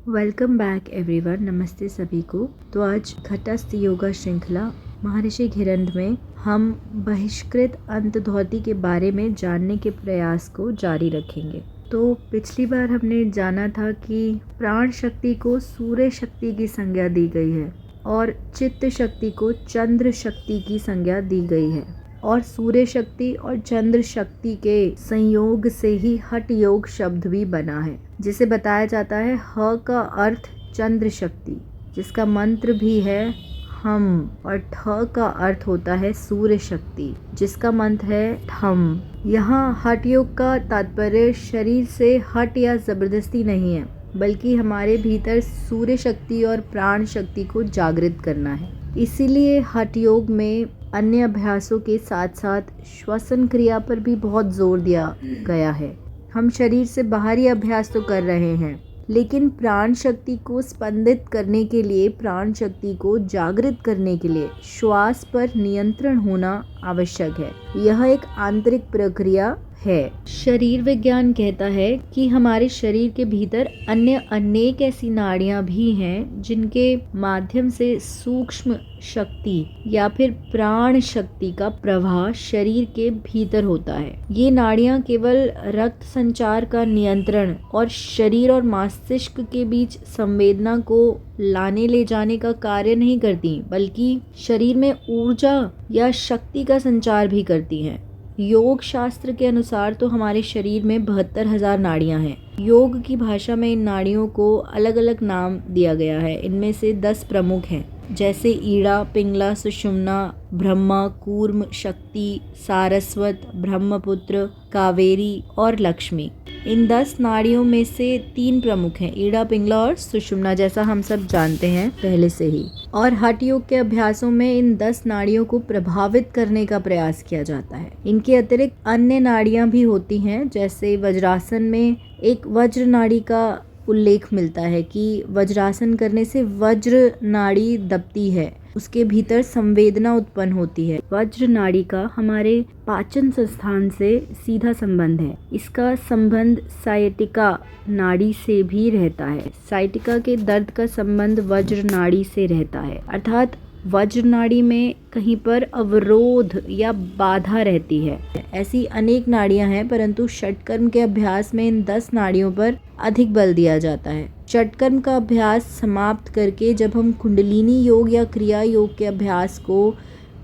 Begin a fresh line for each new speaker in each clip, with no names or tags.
Welcome back everyone. नमस्ते सभी को। तो आज घटस्थ योगा श्रृंखला महर्षि घिरंद में हम बहिष्कृत अंतर्ध्वति के बारे में जानने के प्रयास को जारी रखेंगे। तो पिछली बार हमने जाना था कि प्राण शक्ति को सूर्य शक्ति की संज्ञा दी गई है और चित्त शक्ति को चंद्र शक्ति की संज्ञा दी गई है और सूर्य शक्ति और चंद्र शक्ति के संयोग से ही हठ योग शब्द भी बना है, जिसे बताया जाता है ह का अर्थ चंद्र शक्ति, जिसका मंत्र भी है हम, और ठ का अर्थ होता है सूर्य शक्ति, जिसका मंत्र है ठम। यहाँ हठ योग का तात्पर्य शरीर से हठ या जबरदस्ती नहीं है, बल्कि हमारे भीतर सूर्य शक्ति और प्राण शक्ति को जागृत करना है। इसीलिए हठ योग में अन्य अभ्यासों के साथ साथ श्वसन क्रिया पर भी बहुत जोर दिया गया है। हम शरीर से बाहरी अभ्यास तो कर रहे हैं, लेकिन प्राण शक्ति को स्पंदित करने के लिए, प्राण शक्ति को जागृत करने के लिए श्वास पर नियंत्रण होना आवश्यक है। यह एक आंतरिक प्रक्रिया है। शरीर विज्ञान कहता है कि हमारे शरीर के भीतर अन्य अनेक ऐसी नाड़ियां भी हैं जिनके माध्यम से सूक्ष्म शक्ति या फिर प्राण शक्ति का प्रवाह शरीर के भीतर होता है। ये नाड़ियां केवल रक्त संचार का नियंत्रण और शरीर और मस्तिष्क के बीच संवेदना को लाने ले जाने का कार्य नहीं करती, बल्कि शरीर में ऊर्जा या शक्ति का संचार भी करती हैं। योग शास्त्र के अनुसार तो हमारे शरीर में 72,000 नाड़ियां हैं। योग की भाषा में इन नाड़ियों को अलग अलग नाम दिया गया है। इनमें से 10 प्रमुख हैं, जैसे ईड़ा, पिंगला, सुषुम्ना, ब्रह्मा, कूर्म, शक्ति, सारस्वत, ब्रह्मपुत्र, कावेरी और लक्ष्मी। इन 10 नाड़ियों में से 3 प्रमुख हैं, ईड़ा, पिंगला और सुषुम्ना, जैसा हम सब जानते हैं पहले से ही। और हठ योग के अभ्यासों में इन 10 नाड़ियों को प्रभावित करने का प्रयास किया जाता है। इनके अतिरिक्त अन्य नाड़ियां भी होती हैं, जैसे वज्रासन में एक वज्र नाड़ी का उल्लेख मिलता है कि वज्रासन करने से वज्र नाड़ी दबती है, उसके भीतर संवेदना उत्पन्न होती है। वज्र नाड़ी का हमारे पाचन संस्थान से सीधा संबंध है। इसका संबंध साइटिका नाड़ी से भी रहता है। साइटिका के दर्द का संबंध वज्र नाड़ी से रहता है, अर्थात वज्र नाड़ी में कहीं पर अवरोध या बाधा रहती है। ऐसी अनेक नाड़ियां हैं, परंतु षटकर्म के अभ्यास में इन 10 नाड़ियों पर अधिक बल दिया जाता है। षटकर्म का अभ्यास समाप्त करके जब हम कुंडलिनी योग या क्रिया योग के अभ्यास को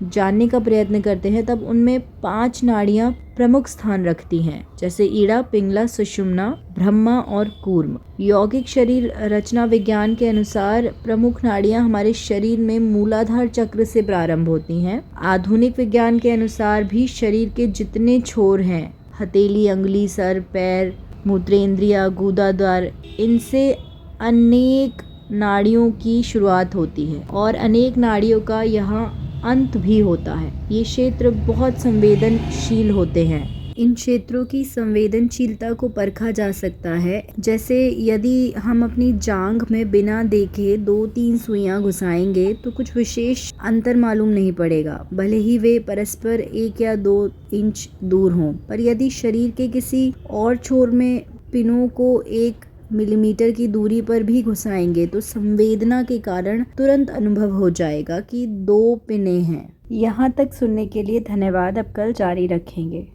जानने का प्रयत्न करते हैं, तब उनमें 5 नाड़ियां प्रमुख स्थान रखती हैं, जैसे ईड़ा, पिंगला, सुषुम्ना, ब्रह्मा और कूर्म। यौगिक शरीर रचना विज्ञान के अनुसार प्रमुख नाड़ियां हमारे शरीर में मूलाधार चक्र से प्रारंभ होती हैं। आधुनिक विज्ञान के अनुसार भी शरीर के जितने छोर हैं, हथेली, अंगुली, सर, पैर, मूत्रेंद्रिया, गुदाद्वार, इनसे अनेक नाड़ियों की शुरुआत होती है और अनेक नाड़ियों का यहाँ अंत भी होता है। ये क्षेत्र बहुत संवेदनशील होते हैं। इन क्षेत्रों की संवेदनशीलता को परखा जा सकता है, जैसे यदि हम अपनी जांघ में बिना देखे 2-3 सुइयां घुसाएंगे तो कुछ विशेष अंतर मालूम नहीं पड़ेगा, भले ही वे परस्पर 1 या 2 इंच दूर हों। पर यदि शरीर के किसी और छोर में पिनों को 1 मिलीमीटर की दूरी पर भी घुसाएंगे तो संवेदना के कारण तुरंत अनुभव हो जाएगा कि 2 पिनें हैं। यहाँ तक सुनने के लिए धन्यवाद। अब कल जारी रखेंगे।